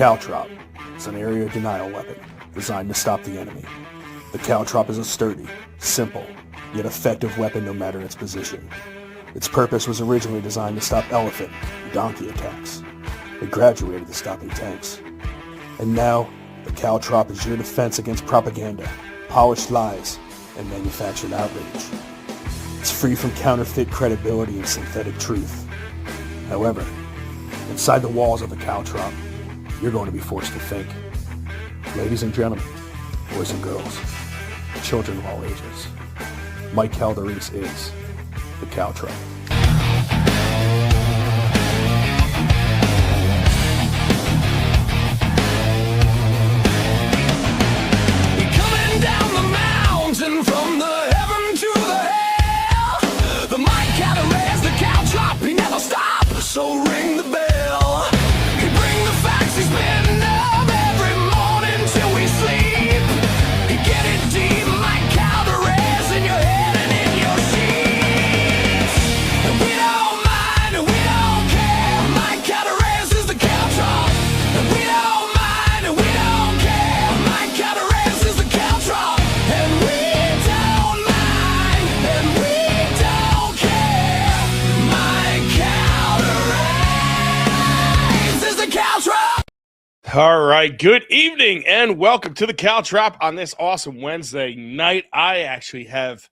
caltrop is an area denial weapon designed to stop the enemy. The caltrop is a sturdy, simple, yet effective weapon no matter its position. Its purpose was originally designed to stop elephant and donkey attacks. It graduated to stopping tanks. And now, the caltrop is your defense against propaganda, polished lies, and manufactured outrage. It's free from counterfeit credibility and synthetic truth. However, inside the walls of the caltrop, you're going to be forced to think. Ladies and gentlemen, boys and girls, children of all ages, Mike Calderese is the caltrop. Coming down the mountain from the heaven to the hell, the Mike Calderese, the caltrop, he never stops, so ring the bell. He bring the facts, he's been up every morning till we sleep. He get it deep, Mike Calderese, in your head and in your sheets. And we don't mind and we don't care, Mike Calderese is the caltrop. And we don't mind and we don't care, Mike Calderese is the caltrop. And we don't mind and we don't care, Mike Calderese is the caltrop. All right, good evening and welcome to the Caltrop on this awesome Wednesday night. I actually have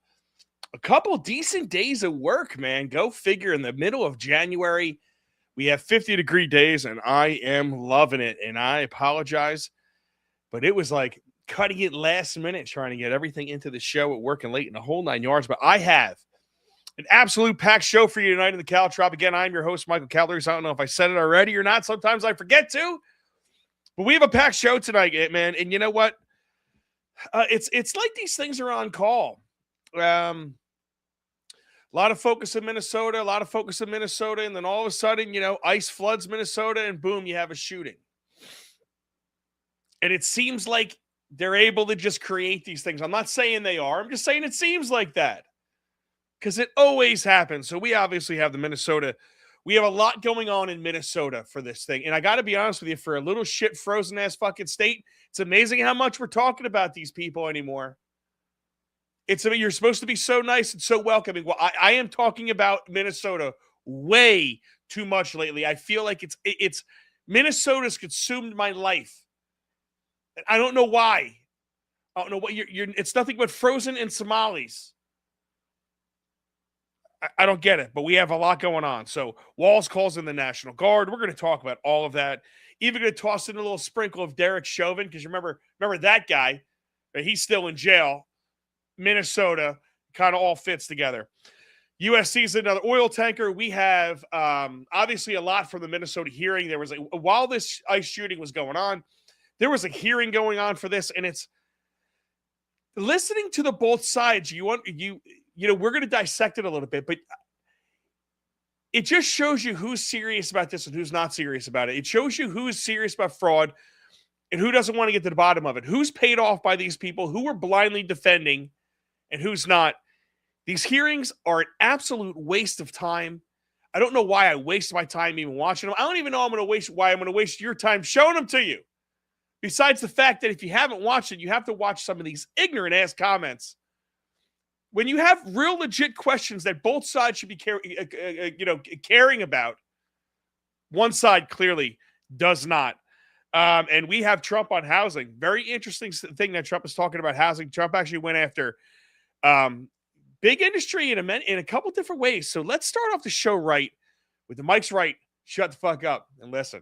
a couple decent days of work, man. Go figure, in the middle of January. We have 50-degree days and I am loving it. And I apologize, but it was like cutting it last minute, trying to get everything into the show at working late in the whole 9 yards. But I have an absolute packed show for you tonight in the Caltrop. Again, I'm your host, Michael Calderese. I don't know if I said it already or not. Sometimes I forget to. But we have a packed show tonight, man. And you know what? It's like these things are on call. A lot of focus in Minnesota, and then all of a sudden, ice floods Minnesota, and boom, you have a shooting. And it seems like they're able to just create these things. I'm not saying they are. I'm just saying it seems like that. Because it always happens. So we obviously have we have a lot going on in Minnesota for this thing. And I got to be honest with you, for a little shit frozen ass fucking state, it's amazing how much we're talking about these people anymore. You're supposed to be so nice and so welcoming. Well, I am talking about Minnesota way too much lately. I feel like it's Minnesota's consumed my life. I don't know why. I don't know what it's nothing but frozen and Somalis. I don't get it, but we have a lot going on. So Walz calls in the National Guard. We're going to talk about all of that. Even going to toss in a little sprinkle of Derek Chauvin, because remember that guy, he's still in jail. Minnesota kind of all fits together. USC's another oil tanker. We have obviously a lot from the Minnesota hearing. There was while this ICE shooting was going on, there was a hearing going on for this, and it's listening to the both sides. We're going to dissect it a little bit, but it just shows you who's serious about this and who's not serious about it. It shows you who's serious about fraud and who doesn't want to get to the bottom of it. Who's paid off by these people, who are blindly defending, and who's not. These hearings are an absolute waste of time. I don't know why I waste my time even watching them. I don't even know why I'm going to waste your time showing them to you. Besides the fact that if you haven't watched it, you have to watch some of these ignorant-ass comments. When you have real legit questions that both sides should be caring about, one side clearly does not. And we have Trump on housing. Very interesting thing that Trump is talking about housing. Trump actually went after big industry in a couple different ways. So let's start off the show right with the mics right. Shut the fuck up and listen.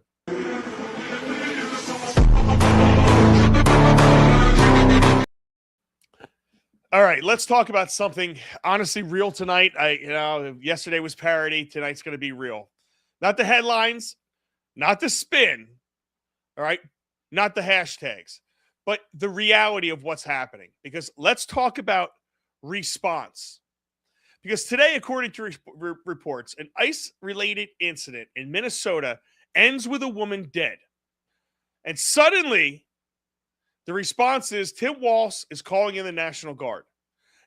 All right, let's talk about something honestly real tonight. Yesterday was parody. Tonight's going to be real. Not the headlines, not the spin, all right? Not the hashtags, but the reality of what's happening. Because let's talk about response. Because today, according to reports, an ICE-related incident in Minnesota ends with a woman dead. And suddenly, the response is Tim Walz is calling in the National Guard.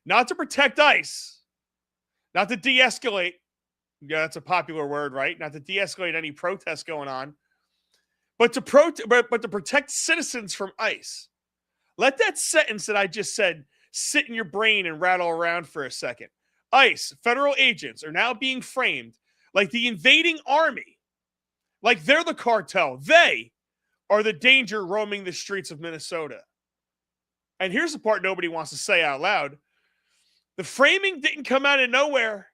Not to protect ICE, not to de-escalate. Yeah, that's a popular word, right? Not to de-escalate any protests going on, but to protect citizens from ICE. Let that sentence that I just said sit in your brain and rattle around for a second. ICE, federal agents, are now being framed like the invading army, like they're the cartel. They are the danger roaming the streets of Minnesota. And here's the part nobody wants to say out loud. The framing didn't come out of nowhere.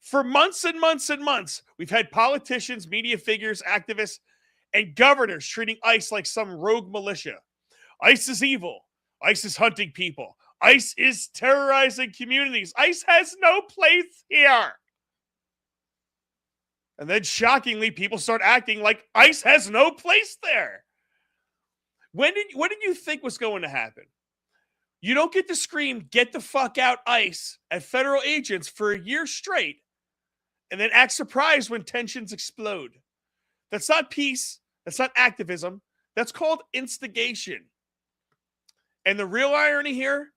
For months and months and months, we've had politicians, media figures, activists, and governors treating ICE like some rogue militia. ICE is evil. ICE is hunting people. ICE is terrorizing communities. ICE has no place here. And then shockingly, people start acting like ICE has no place there. What did you think was going to happen? You don't get to scream, "Get the fuck out, ICE," at federal agents for a year straight, and then act surprised when tensions explode. That's not peace. That's not activism. That's called instigation. And the real irony here,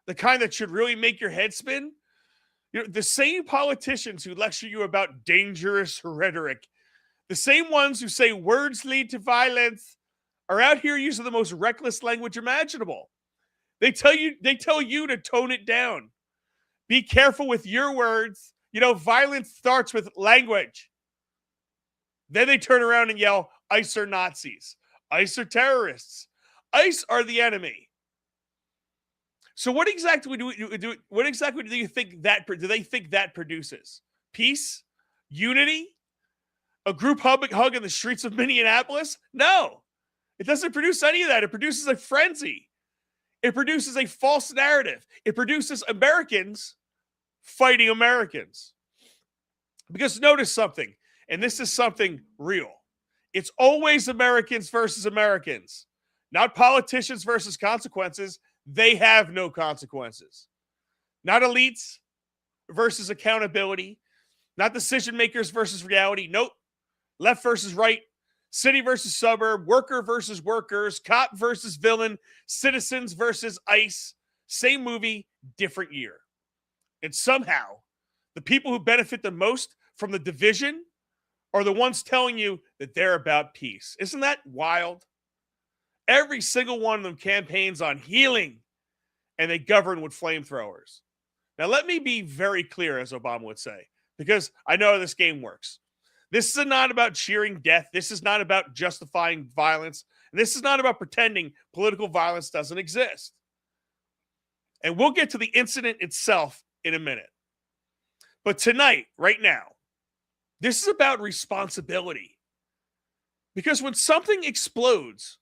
the kind that should really make your head spin, the same politicians who lecture you about dangerous rhetoric, the same ones who say words lead to violence, are out here using the most reckless language imaginable. They tell you to tone it down. Be careful with your words. Violence starts with language. Then they turn around and yell, ICE are Nazis. ICE are terrorists. ICE are the enemy. So what exactly do you think do they think that produces? Peace? Unity? A group hug in the streets of Minneapolis? No. It doesn't produce any of that. It produces a frenzy. It produces a false narrative. It produces Americans fighting Americans. Because notice something, and this is something real. It's always Americans versus Americans, not politicians versus consequences. They have no consequences. Not elites versus accountability, not decision makers versus reality. Nope. Left versus right, city versus suburb, worker versus workers, cop versus villain, citizens versus ICE. Same movie, different year. And somehow, the people who benefit the most from the division are the ones telling you that they're about peace. Isn't that wild? Every single one of them campaigns on healing, and they govern with flamethrowers. Now, let me be very clear, as Obama would say, because I know how this game works. This is not about cheering death. This is not about justifying violence. And this is not about pretending political violence doesn't exist. And we'll get to the incident itself in a minute. But tonight, right now, this is about responsibility. Because when something explodes,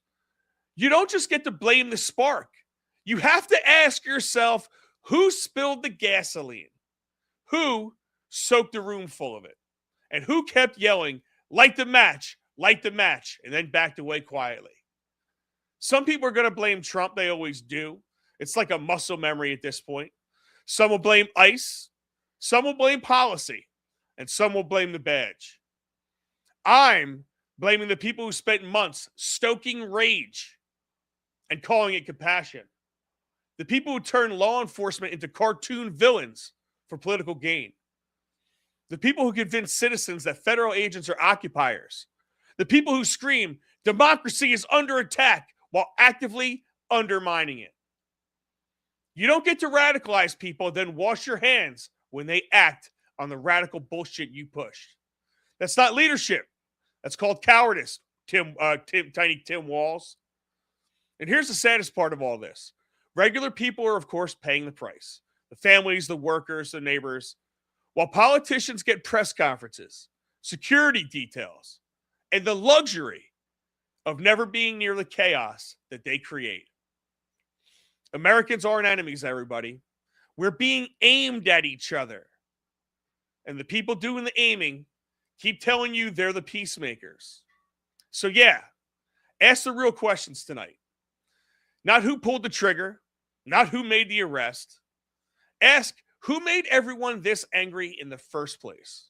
you don't just get to blame the spark. You have to ask yourself, who spilled the gasoline? Who soaked the room full of it? And who kept yelling, light the match, and then backed away quietly? Some people are going to blame Trump. They always do. It's like a muscle memory at this point. Some will blame ICE. Some will blame policy. And some will blame the badge. I'm blaming the people who spent months stoking rage and calling it compassion. The people who turn law enforcement into cartoon villains for political gain. The people who convince citizens that federal agents are occupiers. The people who scream, democracy is under attack, while actively undermining it. You don't get to radicalize people, then wash your hands when they act on the radical bullshit you pushed. That's not leadership. That's called cowardice, Tiny Tim Walz. And here's the saddest part of all this. Regular people are, of course, paying the price. The families, the workers, the neighbors. While politicians get press conferences, security details, and the luxury of never being near the chaos that they create. Americans aren't enemies, everybody. We're being aimed at each other. And the people doing the aiming keep telling you they're the peacemakers. So yeah, ask the real questions tonight. Not who pulled the trigger, not who made the arrest. Ask who made everyone this angry in the first place.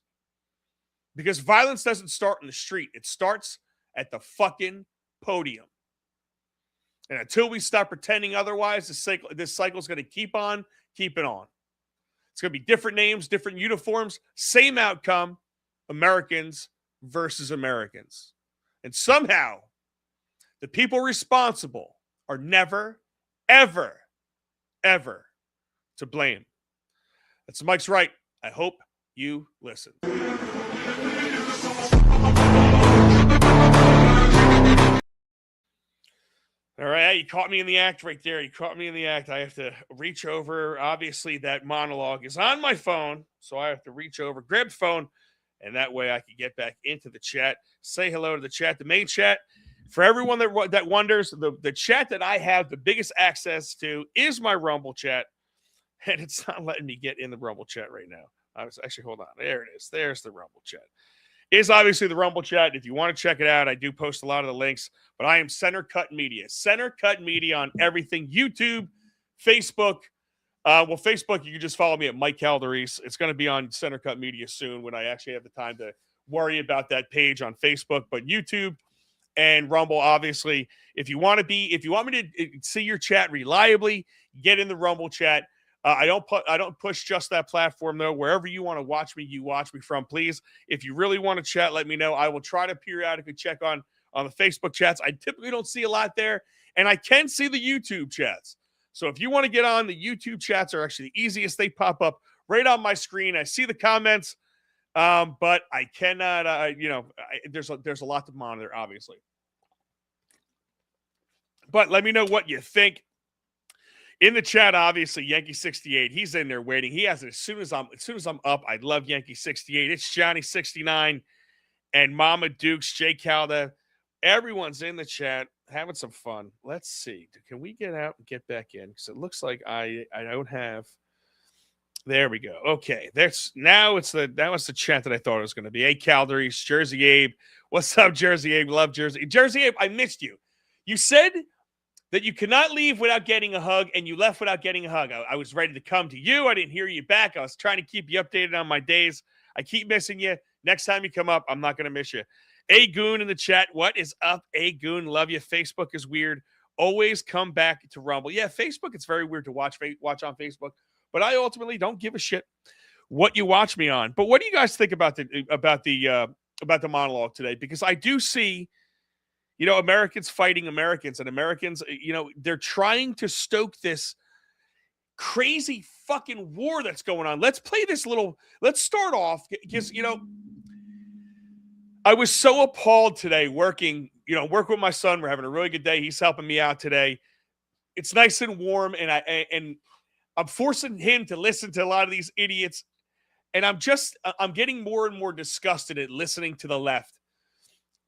Because violence doesn't start in the street. It starts at the fucking podium. And until we stop pretending otherwise, this cycle is going to keep on keeping on. It's going to be different names, different uniforms, same outcome, Americans versus Americans. And somehow, the people responsible are never, ever, ever to blame. That's Mike's right. I hope you listen. All right, you caught me in the act right there. You caught me in the act. I have to reach over. Obviously, that monologue is on my phone, so I have to reach over, grab the phone, and that way I can get back into the chat, say hello to the chat, the main chat. For everyone that wonders, the chat that I have the biggest access to is my Rumble chat, and it's not letting me get in the Rumble chat right now. I was actually, hold on. There it is. There's the Rumble chat. Is obviously the Rumble chat. If you want to check it out, I do post a lot of the links, but I am Center Cut Media. Center Cut Media on everything. YouTube, Facebook. Facebook, you can just follow me at Mike Calderese. It's going to be on Center Cut Media soon when I actually have the time to worry about that page on Facebook. But YouTube and Rumble, obviously, if you want me to see your chat reliably, get in the Rumble chat. I don't push just that platform, though. Wherever you want to watch me, you watch me from, please. If you really want to chat, let me know. I will try to periodically check on the Facebook chats. I typically don't see a lot there, and I can see the YouTube chats. So if you want to get on, the YouTube chats are actually the easiest. They pop up right on my screen. I see the comments, but I cannot, there's a lot to monitor, obviously. But let me know what you think. In the chat, obviously, Yankee 68. He's in there waiting. He has it as soon as I'm up. I love Yankee 68. It's Johnny 69 and Mama Dukes, Jay Calda. Everyone's in the chat having some fun. Let's see. Can we get out and get back in? Because it looks like I don't have. There we go. Okay, it's the chat that I thought it was going to be. Hey, Calderese, Jersey Abe. What's up, Jersey Abe? Love Jersey. Jersey Abe, I missed you. You said that you cannot leave without getting a hug, and you left without getting a hug. I was ready to come to you. I didn't hear you back. I was trying to keep you updated on my days. I keep missing you. Next time you come up, I'm not going to miss you. A Goon in the chat. What is up, A Goon? Love you. Facebook is weird. Always come back to Rumble. Yeah, Facebook, it's very weird to watch on Facebook, but I ultimately don't give a shit what you watch me on. But what do you guys think about the monologue today? Because I do see, Americans fighting Americans, and Americans, they're trying to stoke this crazy fucking war that's going on. Let's start off because, I was so appalled today working with my son. We're having a really good day. He's helping me out today. It's nice and warm, and I'm forcing him to listen to a lot of these idiots. And I'm getting more and more disgusted at listening to the left.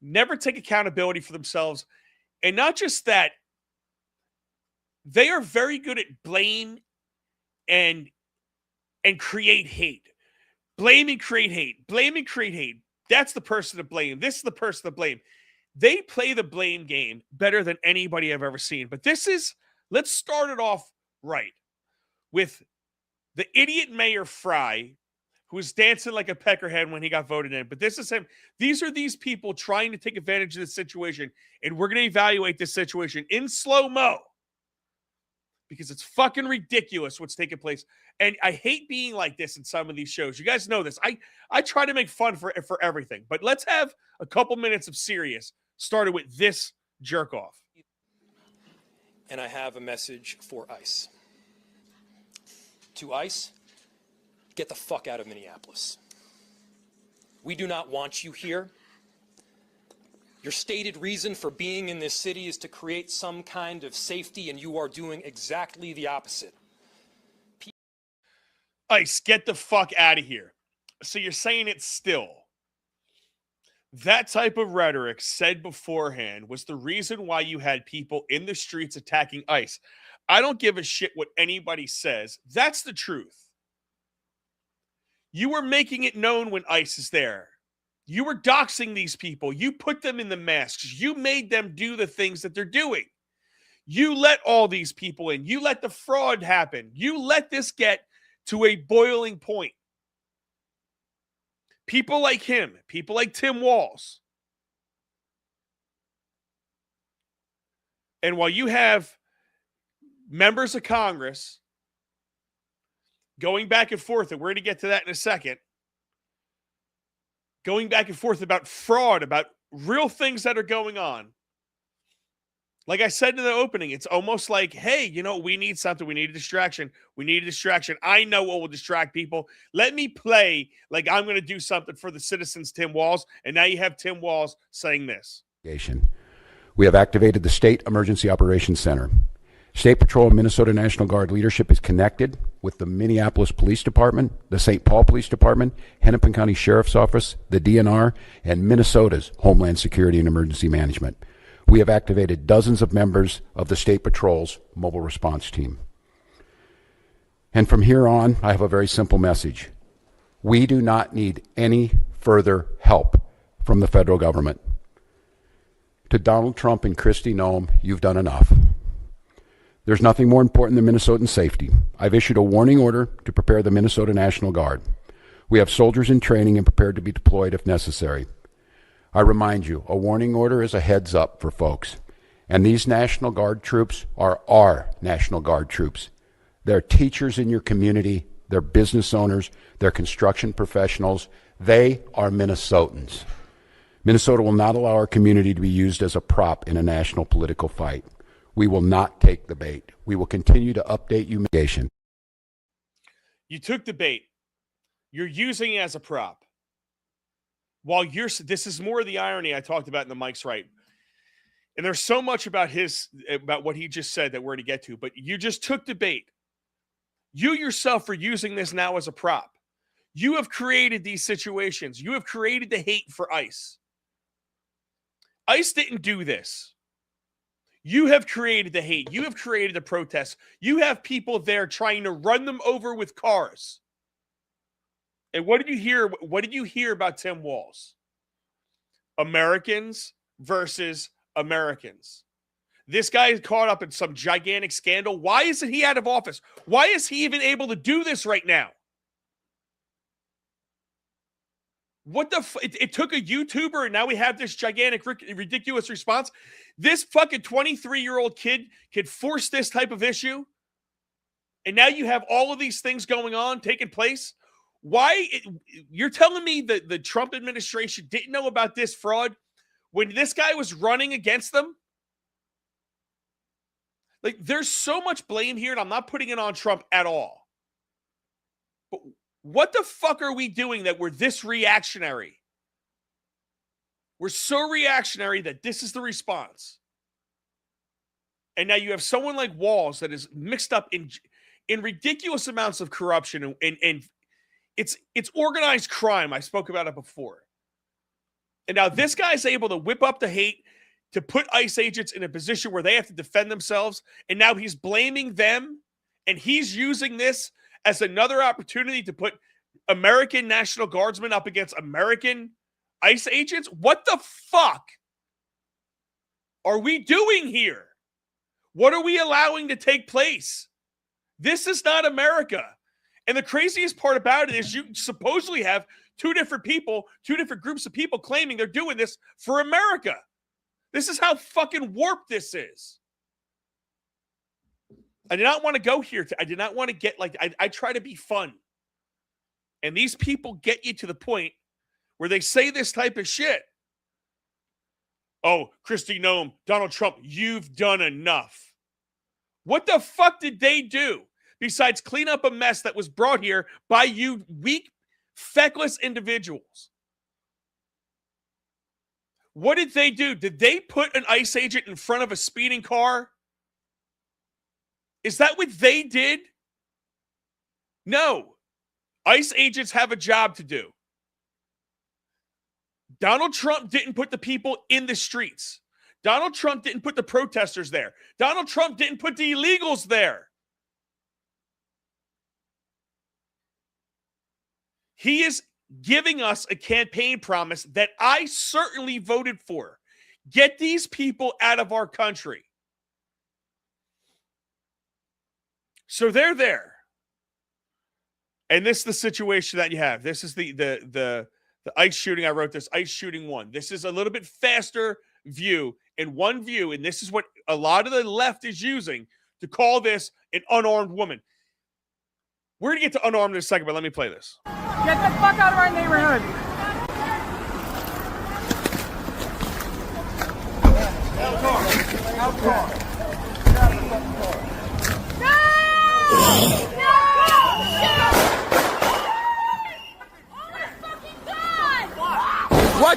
Never take accountability for themselves. And not just that, they are very good at blame and create hate. Blame and create hate. Blame and create hate. That's the person to blame. This is the person to blame. They play the blame game better than anybody I've ever seen. But let's start it off right with the idiot Mayor Fry, who was dancing like a peckerhead when he got voted in. But this is him. These are these people trying to take advantage of this situation, and we're going to evaluate this situation in slow-mo because it's fucking ridiculous what's taking place. And I hate being like this in some of these shows. You guys know this. I try to make fun for everything, but let's have a couple minutes of serious, started with this jerk-off. And I have a message for ICE. To ICE, get the fuck out of Minneapolis. We do not want you here. Your stated reason for being in this city is to create some kind of safety, and you are doing exactly the opposite. ICE, get the fuck out of here. So you're saying it still. That type of rhetoric said beforehand was the reason why you had people in the streets attacking ICE. I don't give a shit what anybody says. That's the truth. You were making it known when ICE is there. You were doxing these people. You put them in the masks. You made them do the things that they're doing. You let all these people in. You let the fraud happen. You let this get to a boiling point. People like him, people like Tim Walz. And while you have members of Congress going back and forth, and we're going to get to that in a second, going back and forth about fraud, about real things that are going on, Like I said in the opening, it's almost like, hey, we need something. We need a distraction. We need a distraction. I know what will distract people. Let me play like I'm going to do something for the citizens, Tim Walz. And now you have Tim Walz saying this. We have activated the State Emergency Operations Center. State Patrol and Minnesota National Guard leadership is connected with the Minneapolis Police Department, the St. Paul Police Department, Hennepin County Sheriff's Office, the DNR, and Minnesota's Homeland Security and Emergency Management. We have activated dozens of members of the State Patrol's mobile response team. And from here on, I have a very simple message. We do not need any further help from the federal government. To Donald Trump and Kristi Noem, you've done enough. There's nothing more important than Minnesotan safety. I've issued a warning order to prepare the Minnesota National Guard. We have soldiers in training and prepared to be deployed if necessary. I remind you, a warning order is a heads up for folks. And these National Guard troops are our National Guard troops. They're teachers in your community, they're business owners, they're construction professionals. They are Minnesotans. Minnesota will not allow our community to be used as a prop in a national political fight. We will not take the bait. We will continue to update you. You took the bait. You're using it as a prop. This is more of the irony I talked about in the Mike's Right. And there's so much about what he just said that we're to get to, but you just took the bait. You yourself are using this now as a prop. You have created these situations. You have created the hate for ICE. ICE didn't do this. You have created the hate. You have created the protests. You have people there trying to run them over with cars. And what did you hear? What did you hear about Tim Walz? Americans versus Americans. This guy is caught up in some gigantic scandal. Why isn't he out of office? Why is he even able to do this right now? What the it took a YouTuber and now we have this gigantic, ridiculous response. This fucking 23-year-old kid could force this type of issue. And now you have all of these things going on, taking place. You're telling me that the Trump administration didn't know about this fraud when this guy was running against them? Like, there's so much blame here, and I'm not putting it on Trump at all. But what the fuck are we doing that we're this reactionary? We're so reactionary that this is the response. And now you have someone like Walz that is mixed up in ridiculous amounts of corruption and it's organized crime. I spoke about it before. And now this guy's able to whip up the hate to put ICE agents in a position where they have to defend themselves. And now he's blaming them. And he's using this as another opportunity to put American National Guardsmen up against American ICE agents. What the fuck are we doing here? What are we allowing to take place? This is not America. And the craziest part about it is you supposedly have two different groups of people claiming they're doing this for America. This is how fucking warped this is. I did not want to go here. I did not want to get I try to be fun. And these people get you to the point where they say this type of shit. Oh, Kristi Noem, Donald Trump, you've done enough. What the fuck did they do besides clean up a mess that was brought here by you weak, feckless individuals? What did they do? Did they put an ICE agent in front of a speeding car? Is that what they did? No. ICE agents have a job to do. Donald Trump didn't put the people in the streets. Donald Trump didn't put the protesters there. Donald Trump didn't put the illegals there. He is giving us a campaign promise that I certainly voted for. Get these people out of our country. So they're there. And this is the situation that you have. This is the ICE shooting. I wrote this, ICE shooting 1. This is a little bit faster view in one view, and this is what a lot of the left is using to call this an unarmed woman. We're going to get to unarmed in a second, but let me play this. Get the fuck out of our neighborhood! What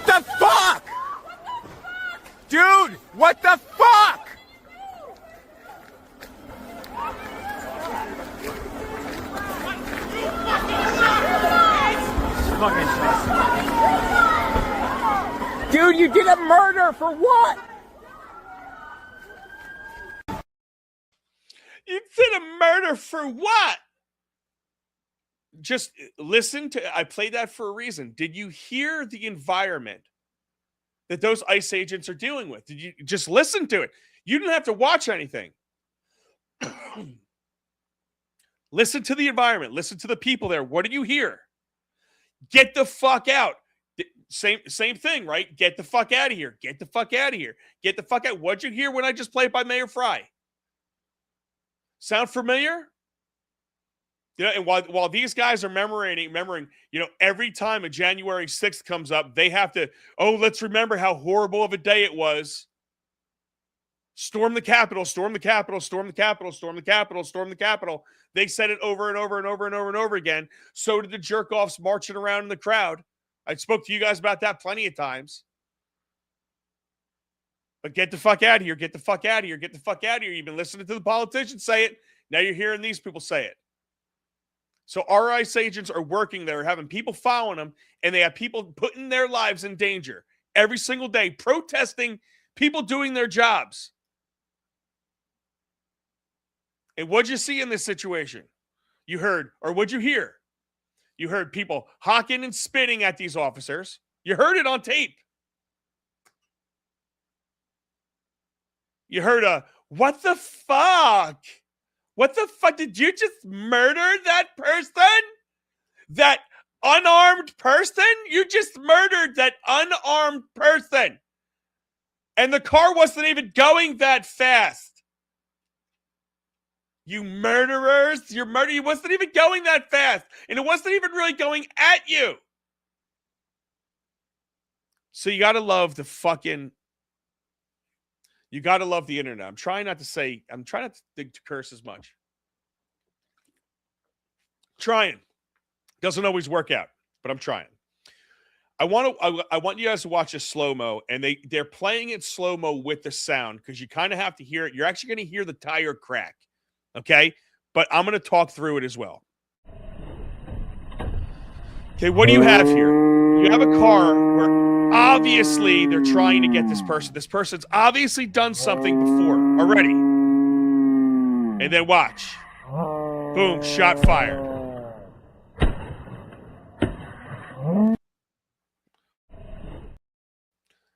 the fuck? Dude, what the fuck? Dude, you did a murder for what? You did a murder for what? Just listen to, I played that for a reason. Did you hear the environment that those ICE agents are dealing with? Did you just listen to it? You didn't have to watch anything. Listen to the environment. Listen to the people there. What did you hear? Get the fuck out. Same thing, right? Get the fuck out of here. Get the fuck out of here. Get the fuck out. What'd you hear when I just played by Mayor Fry? Sound familiar? You know, and while these guys are remembering, you know, every time a January 6th comes up, they have to, oh, let's remember how horrible of a day it was. Storm the Capitol, storm the Capitol, storm the Capitol, storm the Capitol, storm the Capitol. They said it over and over and over and over and over again. So did the jerk-offs marching around in the crowd. I spoke to you guys about that plenty of times. But get the fuck out of here. Get the fuck out of here. Get the fuck out of here. You've been listening to the politicians say it. Now you're hearing these people say it. So our ICE agents are working there, having people following them, and they have people putting their lives in danger every single day, protesting people doing their jobs. And what'd you see in this situation? You heard, or what'd you hear? You heard people hawking and spitting at these officers. You heard it on tape. You heard what the fuck? What the fuck? Did you just murder that person? That unarmed person? You just murdered that unarmed person. And the car wasn't even going that fast. You murderers. Your murder, it wasn't even going that fast. And it wasn't even really going at you. So you got to love the fucking... You got to love the internet. I'm trying not to curse as much. Trying. Doesn't always work out, but I'm trying. I want you guys to watch a slow-mo, and they're playing it slow-mo with the sound because you kind of have to hear it. You're actually going to hear the tire crack, okay? But I'm going to talk through it as well. Okay, what do you have here? You have a car where obviously they're trying to get this person. This person's obviously done something before already. And then watch. Boom, shot fired.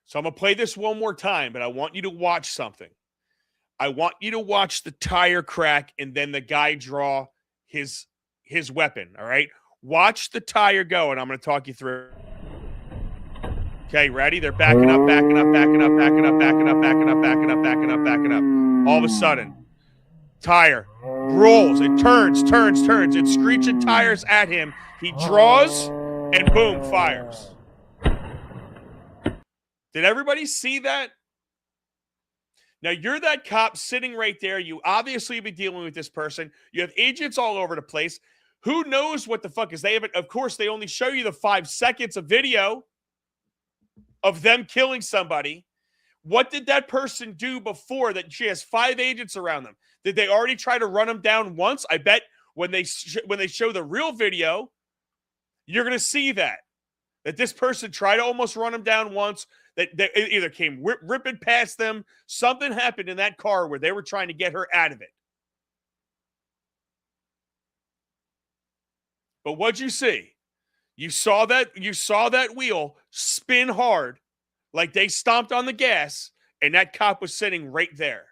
So I'm going to play this one more time, but I want you to watch something. I want you to watch the tire crack and then the guy draw his weapon, all right? Watch the tire go, and I'm going to talk you through. Okay, ready? They're backing up, backing up, backing up, backing up, backing up, backing up, backing up, backing up, backing up. All of a sudden, tire rolls. It turns. It's screeching tires at him. He draws, and boom, fires. Did everybody see that? Now, you're that cop sitting right there. You obviously have been dealing with this person. You have agents all over the place. Who knows what the fuck is? They haven't, of course, they only show you the 5 seconds of video of them killing somebody. What did that person do before that she has 5 agents around them? Did they already try to run them down once? I bet when they show the real video, you're going to see that this person tried to almost run them down once, that they either came ripping past them. Something happened in that car where they were trying to get her out of it. But what'd you see? You saw that wheel spin hard, like they stomped on the gas, and that cop was sitting right there.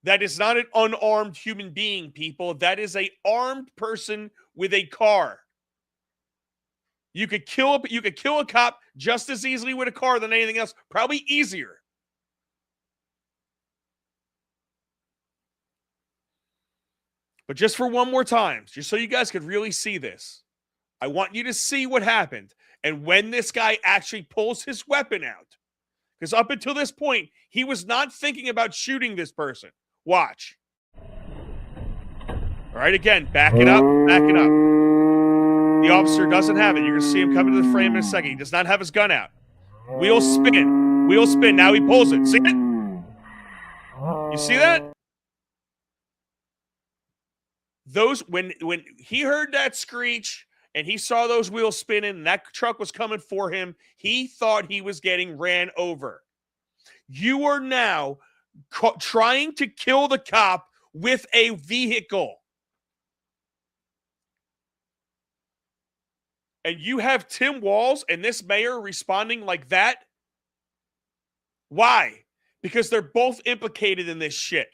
That is not an unarmed human being, people. That is an armed person with a car. You could kill a cop just as easily with a car than anything else, probably easier. But just for one more time, just so you guys could really see this, I want you to see what happened. And when this guy actually pulls his weapon out, Because up until this point, he was not thinking about shooting this person. Watch. All right, again, back it up, back it up. The officer doesn't have it. You're going to see him come into the frame in a second. He does not have his gun out. Wheel spin. Wheel spin. Now he pulls it. See it? You see that? Those when he heard that screech and he saw those wheels spinning and that truck was coming for him, he thought he was getting ran over. You are now trying to kill the cop with a vehicle. And you have Tim Walz and this mayor responding like that? Why? Because they're both implicated in this shit.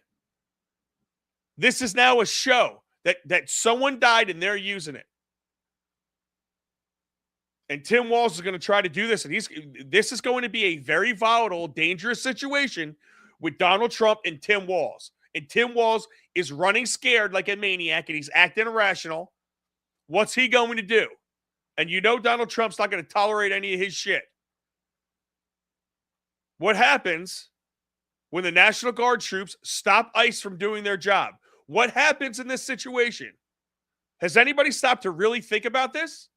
This is now a show that someone died and they're using it. And Tim Walz is going to try to do this, and this is going to be a very volatile, dangerous situation with Donald Trump and Tim Walz. And Tim Walz is running scared like a maniac, and he's acting irrational. What's he going to do? And you know Donald Trump's not going to tolerate any of his shit. What happens when the National Guard troops stop ICE from doing their job? What happens in this situation? Has anybody stopped to really think about this?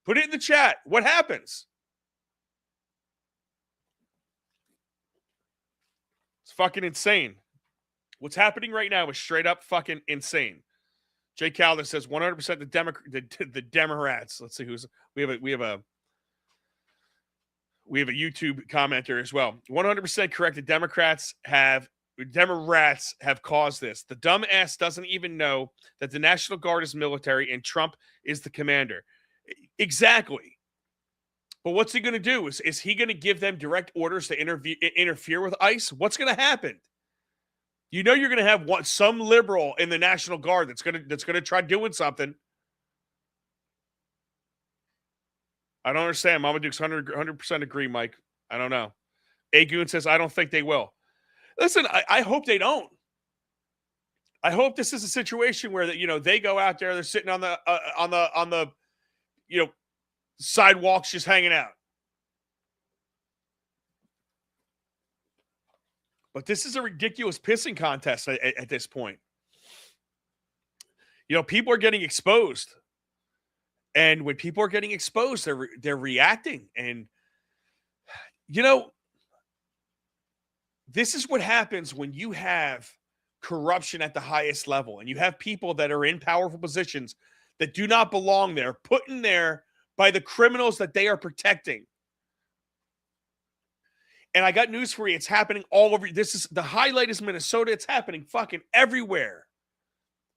Put it in the chat. What happens? It's fucking insane. What's happening right now is straight up fucking insane. Jay Calder says 100% the Democrats. Let's see who's we have a YouTube commenter as well. 100% correct. The Democrats have caused this. The dumb ass doesn't even know that the National Guard is military and Trump is the commander. Exactly. But what's he going to do? Is he going to give them direct orders to interfere with ICE? What's going to happen? You know you're going to have some liberal in the National Guard that's going to try doing something. I don't understand. Mama Duke's 100% agree, Mike. I don't know. Agoon says, I don't think they will. Listen, I hope they don't. I hope this is a situation where they go out there, they're sitting on the sidewalks just hanging out. But this is a ridiculous pissing contest at this point. People are getting exposed. And when people are getting exposed, they're reacting. And, this is what happens when you have corruption at the highest level and you have people that are in powerful positions that do not belong there, put in there by the criminals that they are protecting. And I got news for you. It's happening all over. The highlight is Minnesota. It's happening fucking everywhere.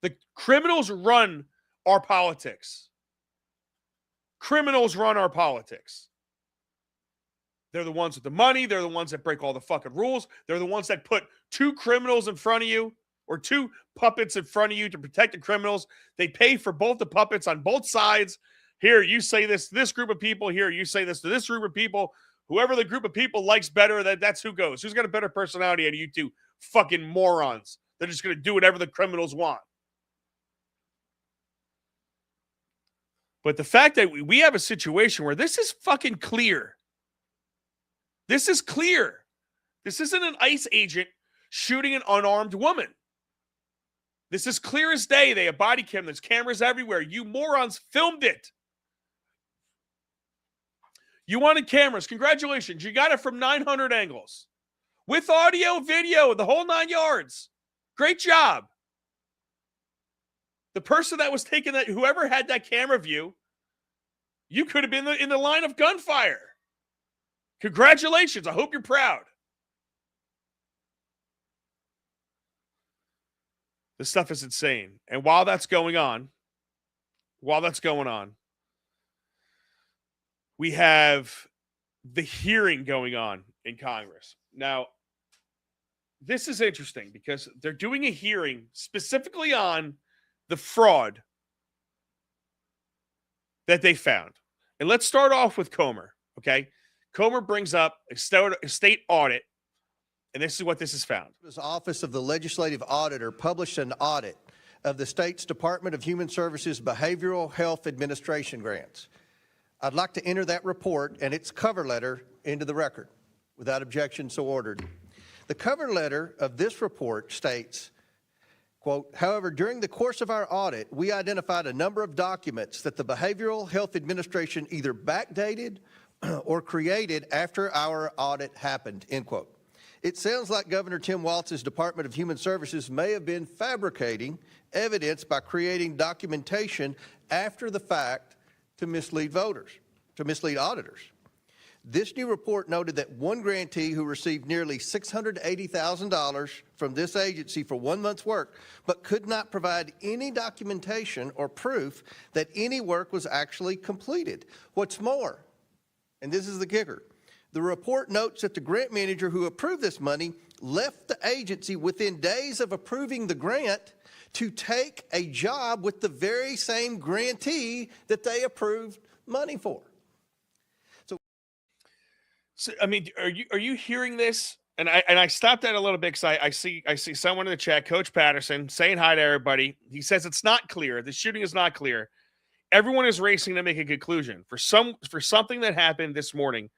The criminals run our politics. Criminals run our politics. They're the ones with the money. They're the ones that break all the fucking rules. They're the ones that put two criminals in front of you or two puppets in front of you to protect the criminals. They pay for both the puppets on both sides. Here, you say this to this group of people. Here, you say this to this group of people. Whoever the group of people likes better, that's who goes. Who's got a better personality out of you two fucking morons? They're just going to do whatever the criminals want. But the fact that we have a situation where this is fucking clear. This is clear. This isn't an ICE agent shooting an unarmed woman. This is clear as day. They have body cam. There's cameras everywhere. You morons filmed it. You wanted cameras. Congratulations. You got it from 900 angles. With audio, video, the whole 9 yards. Great job. The person that was taking that, whoever had that camera view, you could have been in the line of gunfire. Congratulations. I hope you're proud. This stuff is insane. And while that's going on, we have the hearing going on in Congress. Now, this is interesting because they're doing a hearing specifically on the fraud that they found. And let's start off with Comer, okay? Comer brings up a state audit, and this is what this is found. The Office of the Legislative Auditor published an audit of the state's Department of Human Services Behavioral Health Administration grants. I'd like to enter that report and its cover letter into the record. Without objection, so ordered. The cover letter of this report states, quote, however, during the course of our audit, we identified a number of documents that the Behavioral Health Administration either backdated or created after our audit happened, end quote. It sounds like Governor Tim Walz's Department of Human Services may have been fabricating evidence by creating documentation after the fact to mislead voters, to mislead auditors. This new report noted that one grantee who received nearly $680,000 from this agency for 1 month's work, but could not provide any documentation or proof that any work was actually completed. What's more, and this is the kicker, the report notes that the grant manager who approved this money left the agency within days of approving the grant to take a job with the very same grantee that they approved money for. So, I mean, are you hearing this? And I stopped that a little bit because I see someone in the chat, Coach Patterson, saying hi to everybody. He says it's not clear. The shooting is not clear. Everyone is racing to make a conclusion for something that happened this morning.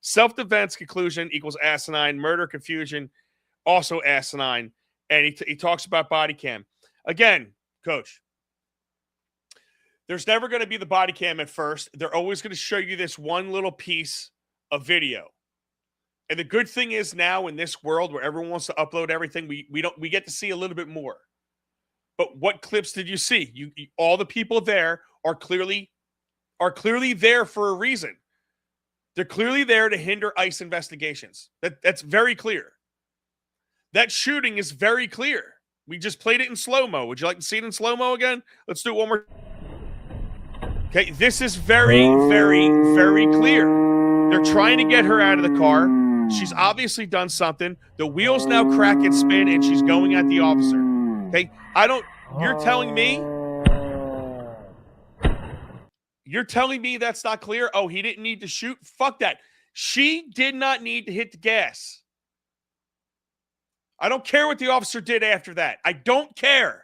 Self-defense conclusion equals asinine. Murder confusion also asinine. And he talks about body cam again, Coach. There's never going to be the body cam at first. They're always going to show you this one little piece of video. And the good thing is now in this world where everyone wants to upload everything, we get to see a little bit more. But what clips did you see? You all the people there are clearly there for a reason. They're clearly there to hinder ICE investigations. That's very clear. That shooting is very clear. We just played it in slow-mo. Would you like to see it in slow-mo again? Let's do it one more. Okay, this is very, very, very clear. They're trying to get her out of the car. She's obviously done something. The wheels now crack and spin, and she's going at the officer. Okay, you're telling me that's not clear? Oh, he didn't need to shoot? Fuck that. She did not need to hit the gas. I don't care what the officer did after that. I don't care.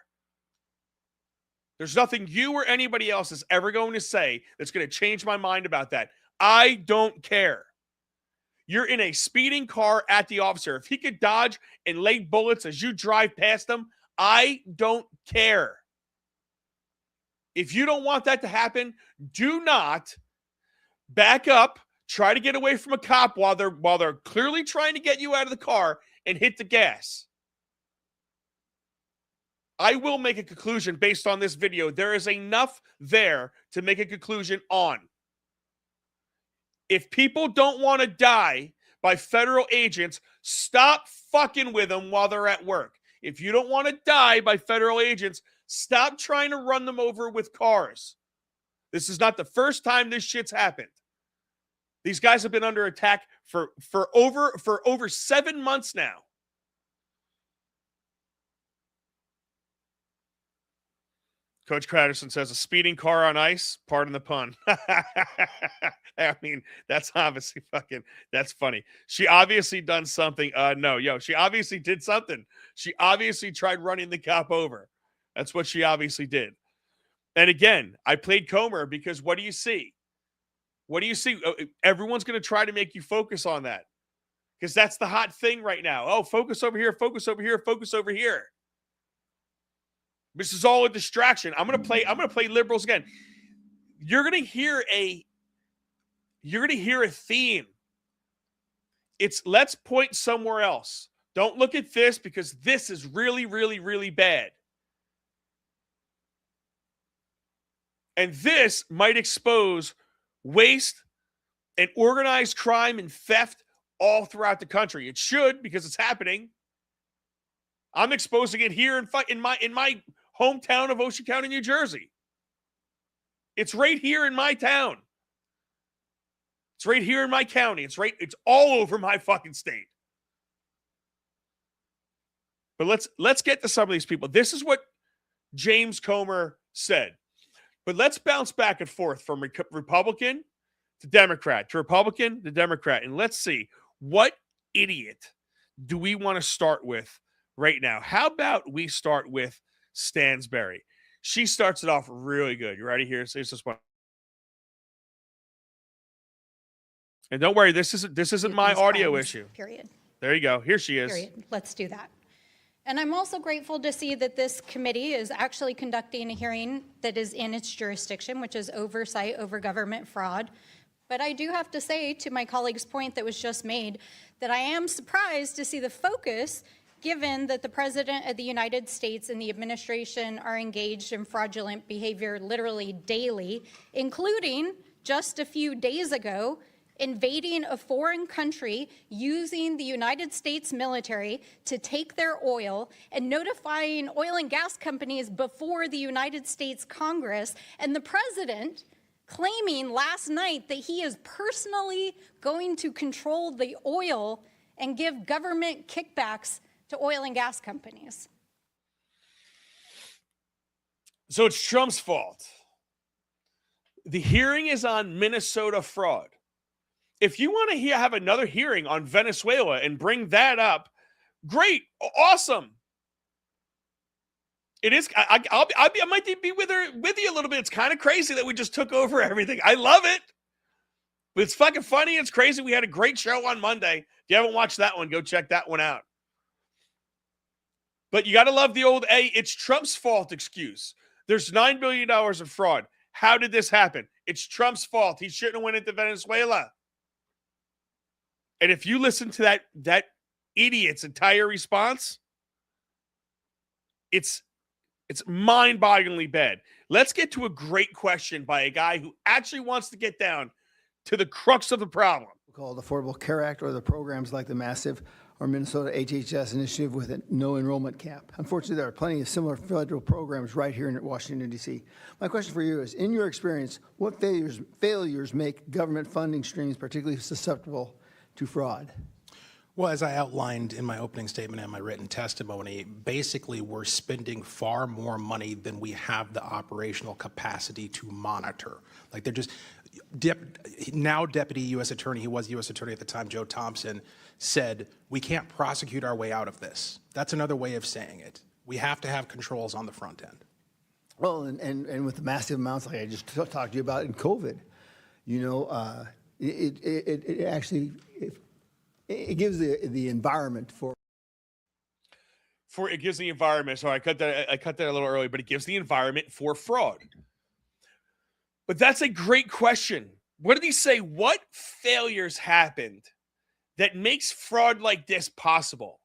There's nothing you or anybody else is ever going to say that's going to change my mind about that. I don't care. You're in a speeding car at the officer. If he could dodge and lay bullets as you drive past him, I don't care. If you don't want that to happen, do not back up, try to get away from a cop while they're clearly trying to get you out of the car and hit the gas. I will make a conclusion based on this video. There is enough there to make a conclusion on. If people don't want to die by federal agents, stop fucking with them while they're at work. If you don't want to die by federal agents, stop trying to run them over with cars. This is not the first time this shit's happened. These guys have been under attack for over 7 months now. Coach Patterson says a speeding car on ice, pardon the pun. I mean, that's obviously that's funny. She obviously done something. She obviously did something. She obviously tried running the cop over. That's what she obviously did. And again, I played Comer because what do you see? What do you see? Everyone's going to try to make you focus on that because that's the hot thing right now. Oh, focus over here, focus over here, focus over here. This is all a distraction. I'm gonna play liberals again. You're gonna hear a theme. It's let's point somewhere else. Don't look at this because this is really, really, really bad. And this might expose waste and organized crime and theft all throughout the country. It should because it's happening. I'm exposing it here in my hometown of Ocean County, New Jersey. It's right here in my town. It's right here in my county. It's all over my fucking state. But let's get to some of these people. This is what James Comer said. But let's bounce back and forth from Republican to Democrat, to Republican to Democrat. And let's see, what idiot do we want to start with right now? How about we start with Stansberry? She starts it off really good. You ready? Here's this one. And don't worry, this isn't my these audio crimes, issue. Period. There you go. Here she is. Period. Let's do that. And I'm also grateful to see that this committee is actually conducting a hearing that is in its jurisdiction, which is oversight over government fraud. But I do have to say, to my colleague's point that was just made, that I am surprised to see the focus, given that the President of the United States and the administration are engaged in fraudulent behavior literally daily, including just a few days ago, invading a foreign country, using the United States military to take their oil, and notifying oil and gas companies before the United States Congress, and the president claiming last night that he is personally going to control the oil and give government kickbacks to oil and gas companies. So it's Trump's fault. The hearing is on Minnesota fraud. If you want to have another hearing on Venezuela and bring that up, great, awesome. It is. I might be with you a little bit. It's kind of crazy that we just took over everything. I love it. But it's fucking funny. It's crazy. We had a great show on Monday. If you haven't watched that one, go check that one out. But you got to love the old, it's Trump's fault excuse. There's $9 billion of fraud. How did this happen? It's Trump's fault. He shouldn't have went into Venezuela. And if you listen to that idiot's entire response, it's mind-bogglingly bad. Let's get to a great question by a guy who actually wants to get down to the crux of the problem. Called Affordable Care Act, or the programs like the massive or Minnesota HHS initiative with a no enrollment cap. Unfortunately, there are plenty of similar federal programs right here in Washington, D.C. My question for you is, in your experience, what failures make government funding streams particularly susceptible to fraud? Well, as I outlined in my opening statement and my written testimony, basically we're spending far more money than we have the operational capacity to monitor. Like they're just, now Deputy U.S. Attorney, he was U.S. Attorney at the time, Joe Thompson, said, we can't prosecute our way out of this. That's another way of saying it. We have to have controls on the front end. Well, and with the massive amounts like I just talked to you about in COVID, you know, it actually it gives the environment for it gives the environment. So I cut that a little early, but it gives the environment for fraud. But that's a great question. What did he say? What failures happened that makes fraud like this possible?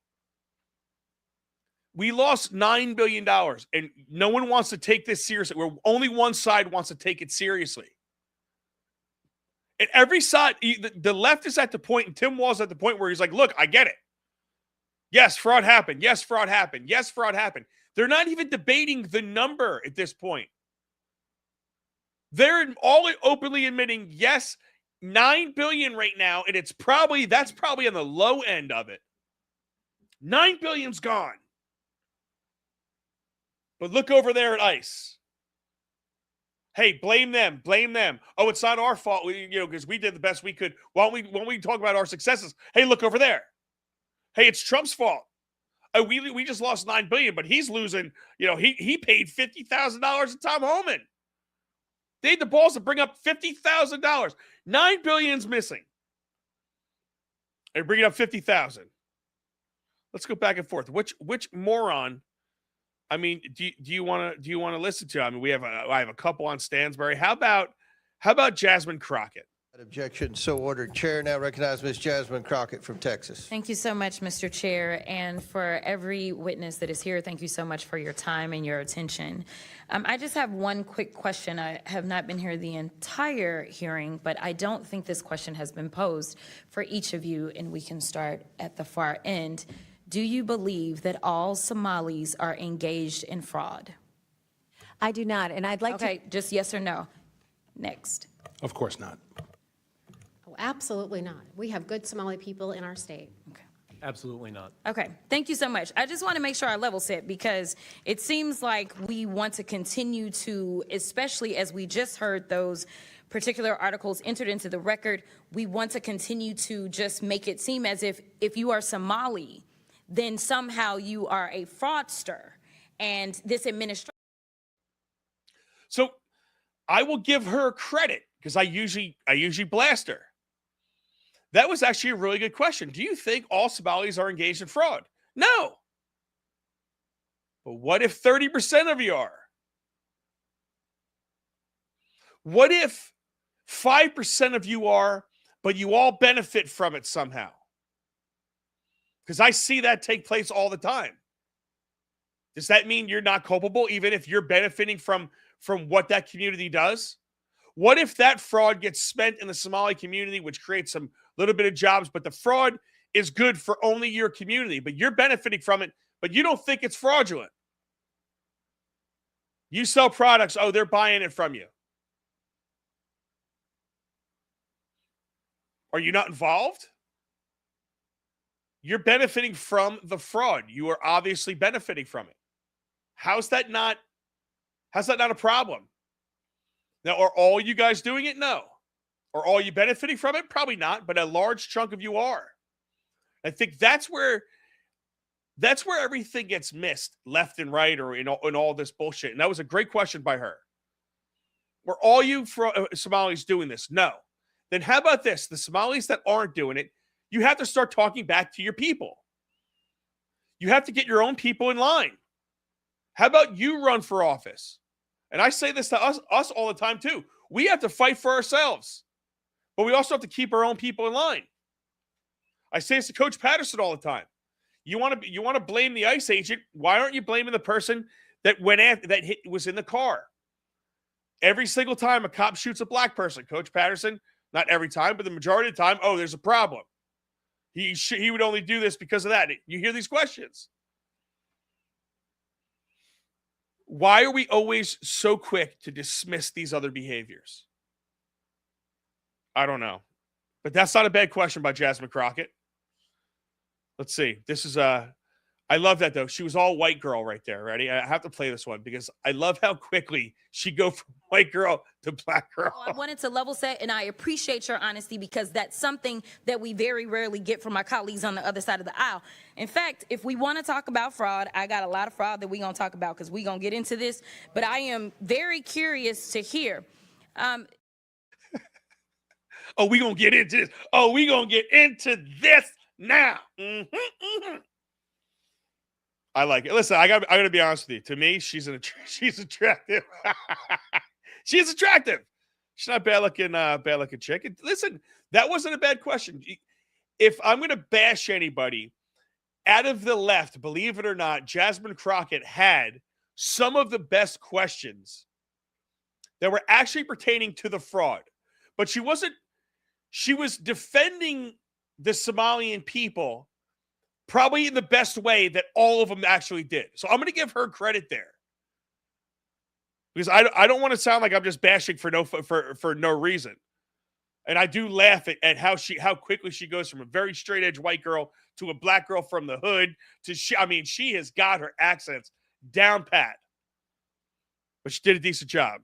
We lost $9 billion, and no one wants to take this seriously. Only one side wants to take it seriously. And every side, the left is at the point, and Tim Walz at the point where he's like, look, I get it. Yes, fraud happened. Yes, fraud happened. Yes, fraud happened. They're not even debating the number at this point. They're all openly admitting, yes, $9 billion right now, and that's probably on the low end of it. $9 billion's gone. But look over there at ICE. Hey, blame them. Blame them. Oh, it's not our fault. Because we did the best we could. Why don't we talk about our successes? Hey, look over there. Hey, it's Trump's fault. We just lost $9 billion, but he's losing. He paid $50,000 to Tom Homan. They had the balls to bring up $50,000. $9 billion's missing. They're bringing up $50,000. Let's go back and forth. Which moron? I mean, do you want to listen to? I mean, I have a couple on Stansbury. How about Jasmine Crockett? Objection so ordered. Chair now recognizes Ms. Jasmine Crockett from Texas. Thank you so much, Mr. Chair, and for every witness that is here, thank you so much for your time and your attention. I just have one quick question. I have not been here the entire hearing, but I don't think this question has been posed for each of you, and we can start at the far end. Do you believe that all Somalis are engaged in fraud? I do not, and I'd like to... Okay, just yes or no. Next. Of course not. Oh, absolutely not. We have good Somali people in our state. Okay. Absolutely not. Okay, thank you so much. I just want to make sure I level set, because it seems like we want to continue to, especially as we just heard those particular articles entered into the record, we want to continue to just make it seem as if you are Somali, then somehow you are a fraudster, and this administration. So I will give her credit, because I usually blast her. That was actually a really good question. Do you think all Somalis are engaged in fraud? No. But what if 30% of you are? What if 5% of you are, but you all benefit from it somehow? Because I see that take place all the time. Does that mean you're not culpable even if you're benefiting from what that community does? What if that fraud gets spent in the Somali community, which creates some little bit of jobs, but the fraud is good for only your community, but you're benefiting from it, but you don't think it's fraudulent? You sell products, oh, they're buying it from you. Are you not involved? You're benefiting from the fraud. You are obviously benefiting from it. How's that not a problem? Now, are all you guys doing it? No. Are all you benefiting from it? Probably not, but a large chunk of you are. I think that's where everything gets missed left and right, or in all this bullshit. And that was a great question by her. Were all you Somalis doing this? No. Then how about this? The Somalis that aren't doing it, you have to start talking back to your people. You have to get your own people in line. How about you run for office? And I say this to us all the time too. We have to fight for ourselves, but we also have to keep our own people in line. I say this to Coach Patterson all the time. You want to blame the ICE agent? Why aren't you blaming the person that was in the car? Every single time a cop shoots a black person, Coach Patterson, not every time, but the majority of the time, oh, there's a problem. He would only do this because of that. You hear these questions. Why are we always so quick to dismiss these other behaviors? I don't know. But that's not a bad question by Jasmine Crockett. Let's see. This is I love that, though. She was all white girl right there. Ready? I have to play this one because I love how quickly she go from white girl to black girl. I wanted to level set, and I appreciate your honesty because that's something that we very rarely get from our colleagues on the other side of the aisle. In fact, if we want to talk about fraud, I got a lot of fraud that we're going to talk about because we're going to get into this. But I am very curious to hear. Oh, we're going to get into this. Oh, we're going to get into this now. I like it. Listen, I got to be honest with you. To me, she's attractive. She's attractive. She's not bad looking chick. And listen, that wasn't a bad question. If I'm going to bash anybody out of the left, believe it or not, Jasmine Crockett had some of the best questions that were actually pertaining to the fraud. But she was defending the Somalian people probably in the best way that all of them actually did. So I'm going to give her credit there. Because I don't want to sound like I'm just bashing for no reason. And I do laugh at how quickly she goes from a very straight edge white girl to a black girl from the hood to she has got her accents down pat. But she did a decent job.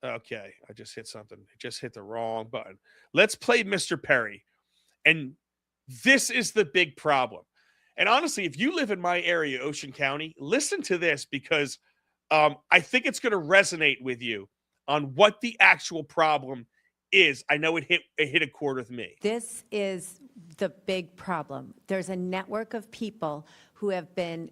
Okay, I just hit something. I just hit the wrong button. Let's play Mr. Perry. And this is the big problem. And honestly, if you live in my area, Ocean County, listen to this because I think it's going to resonate with you on what the actual problem is. I know it hit a chord with me. This is the big problem. There's a network of people who have been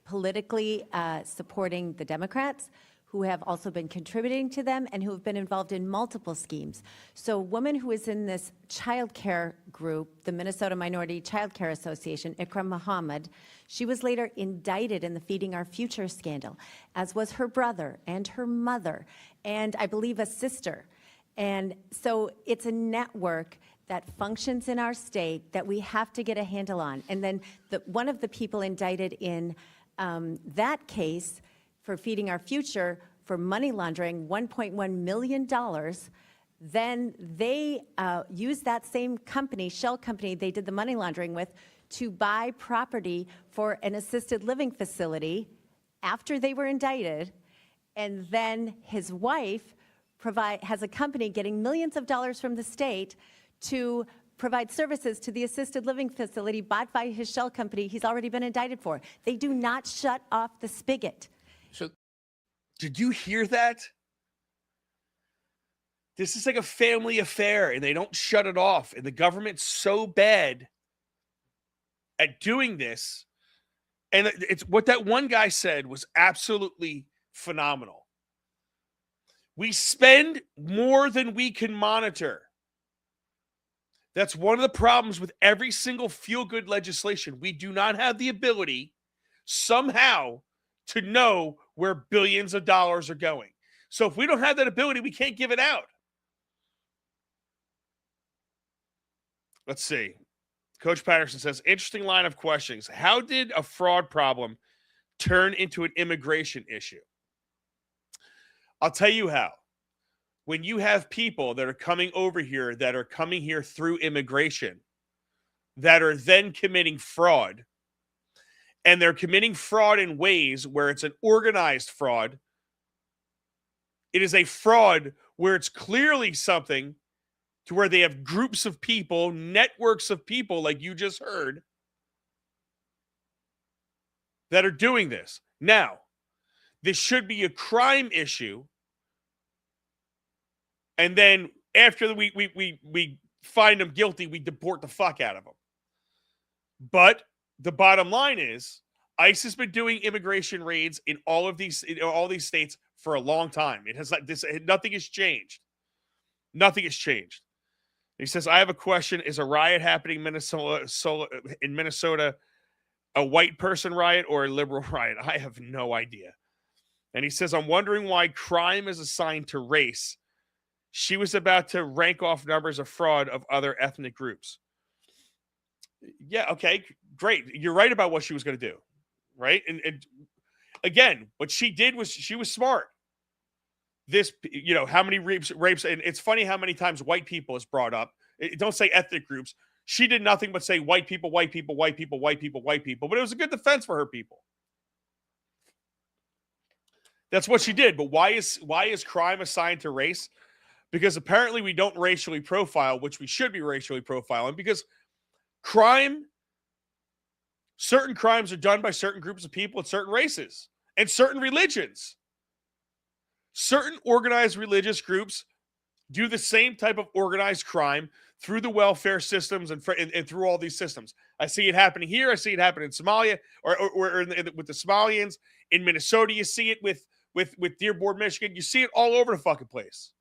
politically supporting the Democrats, who have also been contributing to them and who have been involved in multiple schemes. So a woman who is in this child care group, the Minnesota Minority Child Care Association, Ikram Muhammad, she was later indicted in the Feeding Our Future scandal, as was her brother and her mother, and I believe a sister. And so it's a network that functions in our state that we have to get a handle on. And then one of the people indicted in that case for Feeding Our Future for money laundering $1.1 million, then they used that same company, shell company they did the money laundering with, to buy property for an assisted living facility after they were indicted. And then his wife has a company getting millions of dollars from the state to provide services to the assisted living facility bought by his shell company he's already been indicted for. They do not shut off the spigot. So, did you hear that? This is like a family affair, and they don't shut it off. And the government's so bad at doing this. And it's what that one guy said was absolutely phenomenal. We spend more than we can monitor. That's one of the problems with every single feel-good legislation. We do not have the ability somehow to know where billions of dollars are going. So if we don't have that ability, we can't give it out. Let's see. Coach Patterson says, interesting line of questions. How did a fraud problem turn into an immigration issue? I'll tell you how. When you have people that are coming over here that are coming here through immigration that are then committing fraud, and they're committing fraud in ways where it's an organized fraud, it is a fraud where it's clearly something to where they have groups of people, networks of people, like you just heard, that are doing this. Now, this should be a crime issue. And then after we find them guilty, we deport the fuck out of them. But the bottom line is, ICE has been doing immigration raids in all these states for a long time. It has nothing has changed. Nothing has changed. He says, I have a question. Is a riot happening in Minnesota a white person riot or a liberal riot? I have no idea. And he says, I'm wondering why crime is assigned to race. She was about to rank off numbers of fraud of other ethnic groups. Yeah, okay, great. You're right about what she was going to do, right? And again, what she did was she was smart. This, how many rapes, and it's funny how many times white people is brought up. Don't say ethnic groups. She did nothing but say white people, white people, white people, white people, white people. But it was a good defense for her people. That's what she did. But why is crime assigned to race? Because apparently we don't racially profile, which we should be racially profiling, because certain crimes are done by certain groups of people in certain races and certain religions. Certain organized religious groups do the same type of organized crime through the welfare systems and through all these systems. I see it happening here. I see it happen in Somalia or with the Somalians. In Minnesota, you see it with Dearborn, Michigan. You see it all over the fucking place.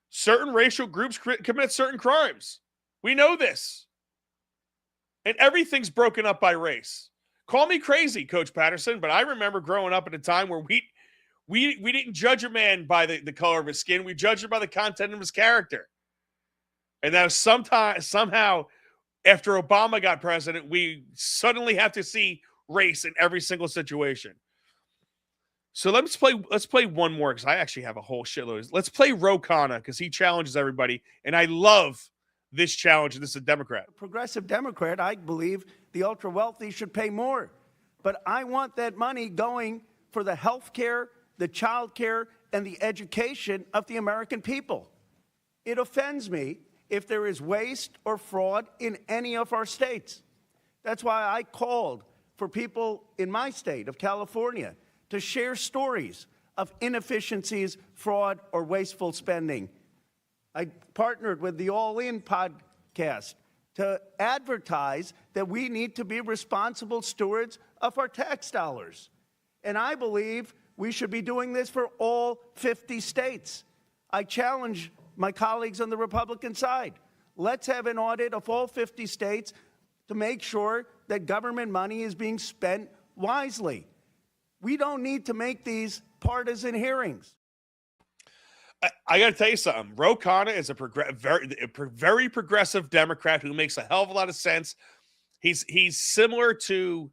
Certain racial groups commit certain crimes. We know this. And everything's broken up by race. Call me crazy, Coach Patterson, but I remember growing up at a time where we didn't judge a man by the color of his skin. We judged him by the content of his character. And that somehow, after Obama got president, we suddenly have to see race in every single situation. So let's play one more, because I actually have a whole shitload. Let's play Ro Khanna, because he challenges everybody, and I love this challenge. This is a Democrat. Progressive Democrat, I believe the ultra wealthy should pay more, but I want that money going for the health care, the child care, and the education of the American people. It offends me if there is waste or fraud in any of our states. That's why I called for people in my state of California to share stories of inefficiencies, fraud, or wasteful spending. I partnered with the All In podcast to advertise that we need to be responsible stewards of our tax dollars. And I believe we should be doing this for all 50 states. I challenge my colleagues on the Republican side. Let's have an audit of all 50 states to make sure that government money is being spent wisely. We don't need to make these partisan hearings. I got to tell you something. Ro Khanna is a very progressive Democrat who makes a hell of a lot of sense. He's similar to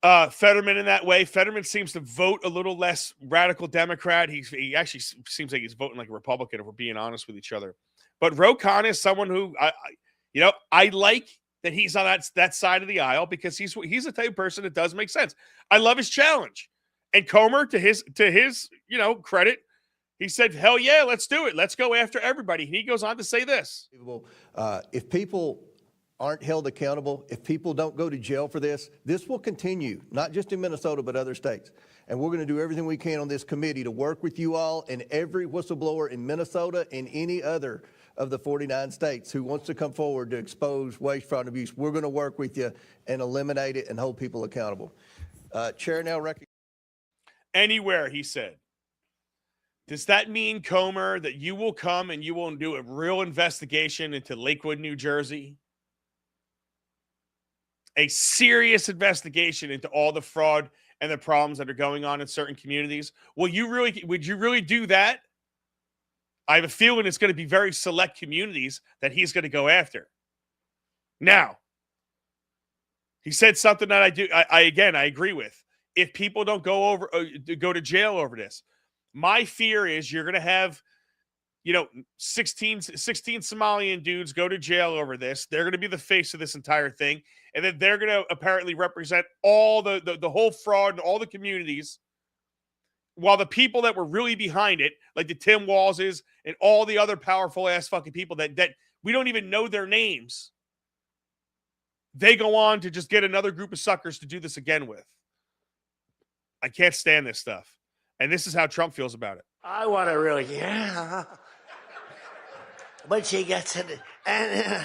Fetterman in that way. Fetterman seems to vote a little less radical Democrat. He actually seems like he's voting like a Republican, if we're being honest with each other. But Ro Khanna is someone who I like that he's on that side of the aisle, because he's the type of person that does make sense. I love his challenge. And Comer, to his credit, he said, hell yeah, let's do it. Let's go after everybody. And he goes on to say this. If people aren't held accountable, if people don't go to jail for this, this will continue, not just in Minnesota, but other states. And we're going to do everything we can on this committee to work with you all and every whistleblower in Minnesota and any other of the 49 states who wants to come forward to expose waste, fraud, and abuse. We're going to work with you and eliminate it and hold people accountable. Chair now recognizes. Anywhere, he said. Does that mean, Comer, that you will come and you will do a real investigation into Lakewood, New Jersey? A serious investigation into all the fraud and the problems that are going on in certain communities? Would you really do that? I have a feeling it's going to be very select communities that he's going to go after. Now, he said something that I agree with. If people don't go to jail over this, my fear is you're going to have, 16 Somalian dudes go to jail over this. They're going to be the face of this entire thing. And then they're going to apparently represent all the whole fraud and all the communities, while the people that were really behind it, like the Tim Walzes and all the other powerful ass fucking people that we don't even know their names, they go on to just get another group of suckers to do this again with. I can't stand this stuff. And this is how Trump feels about it. I want to really, when she gets it, and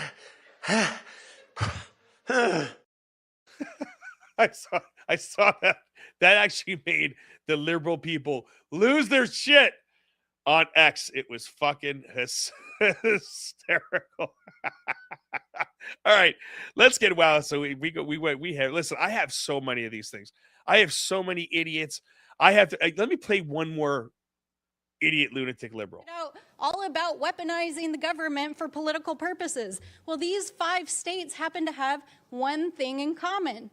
I saw that. That actually made the liberal people lose their shit on X. It was fucking hysterical. All right, let's get wild. So we have. Listen, I have so many of these things. I have so many idiots. I have to. Let me play one more idiot, lunatic liberal. All about weaponizing the government for political purposes. Well, these 5 states happen to have one thing in common.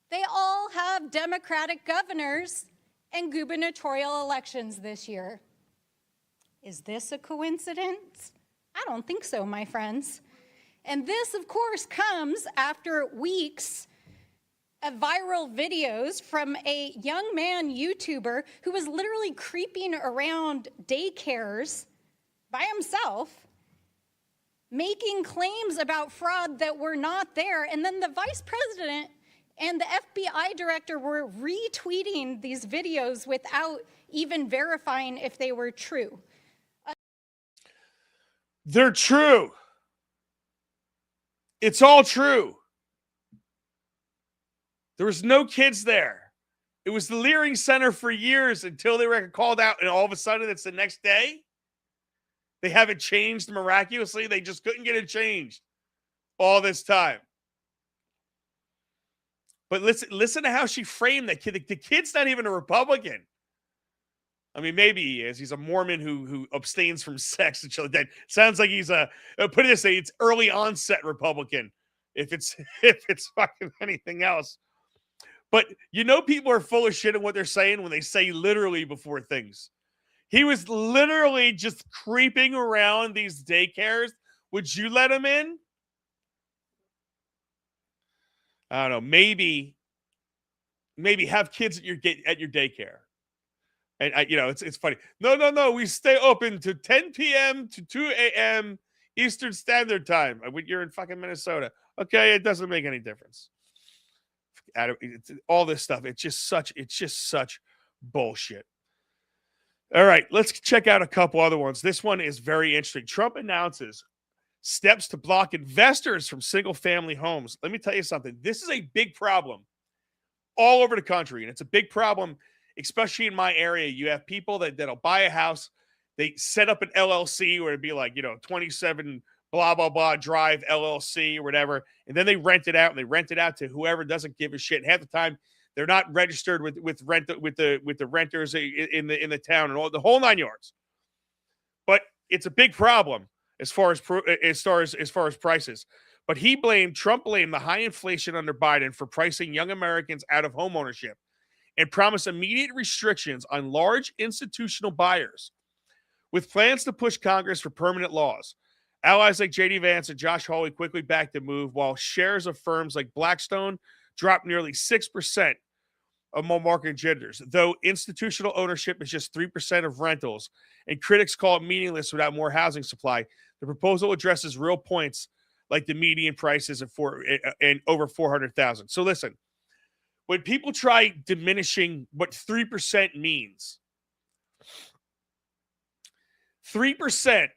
They all have Democratic governors and gubernatorial elections this year. Is this a coincidence? I don't think so, my friends. And this, of course, comes after weeks of viral videos from a young man YouTuber who was literally creeping around daycares by himself, making claims about fraud that were not there. And then the vice president and the FBI director were retweeting these videos without even verifying if they were true. They're true. It's all true. There was no kids there. It was the Leering Center for years until they were called out, and all of a sudden it's the next day. They haven't changed miraculously. They just couldn't get it changed all this time. But listen to how she framed that kid. The kid's not even a Republican. I mean, maybe he is. He's a Mormon who abstains from sex and shit like that. Sounds like he's put it this way, it's early onset Republican. If it's fucking anything else. But people are full of shit in what they're saying when they say literally before things. He was literally just creeping around these daycares. Would you let him in? I don't know. Maybe have kids at your daycare. And it's funny. No. We stay open to 10 p.m. to 2 a.m. Eastern Standard Time. You're in fucking Minnesota. Okay, it doesn't make any difference. All this stuff. It's just such bullshit. All right, let's check out a couple other ones. This one is very interesting. Trump announces steps to block investors from single-family homes. Let me tell you something. This is a big problem all over the country, and it's a big problem, especially in my area. You have people that'll buy a house, they set up an LLC, or it'd be like 27 blah blah blah drive LLC or whatever, and then they rent it out, and they rent it out to whoever doesn't give a shit. Half the time, they're not registered with the renters in the town and all the whole 9 yards. But it's a big problem as far as prices. But Trump blamed the high inflation under Biden for pricing young Americans out of homeownership and promised immediate restrictions on large institutional buyers, with plans to push Congress for permanent laws. Allies like J.D. Vance and Josh Hawley quickly backed the move, while shares of firms like Blackstone dropped nearly 6% among market genders, though institutional ownership is just 3% of rentals, and critics call it meaningless without more housing supply. The proposal addresses real points like the median prices and over $400,000. So listen, when people try diminishing what 3% means, 3%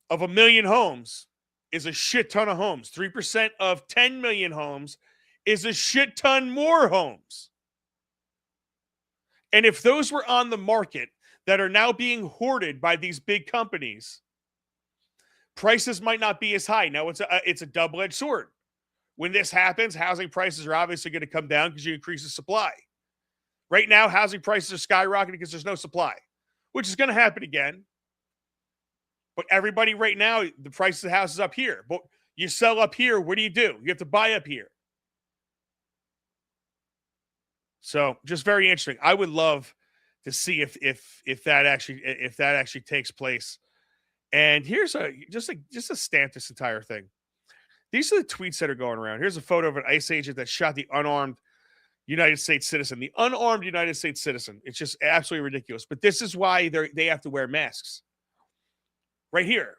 of 1 million homes is a shit ton of homes. 3% of 10 million homes is a shit ton more homes. And if those were on the market that are now being hoarded by these big companies, prices might not be as high. Now, it's a double-edged sword. When this happens, housing prices are obviously going to come down because you increase the supply. Right now, housing prices are skyrocketing because there's no supply, which is going to happen again. But everybody right now, the price of the house is up here. But you sell up here, what do? You have to buy up here. So just very interesting. I would love to see if that actually takes place. And here's just to stamp this entire thing. These are the tweets that are going around. Here's a photo of an ICE agent that shot the unarmed United States citizen. The unarmed United States citizen. It's just absolutely ridiculous. But this is why they have to wear masks. Right here.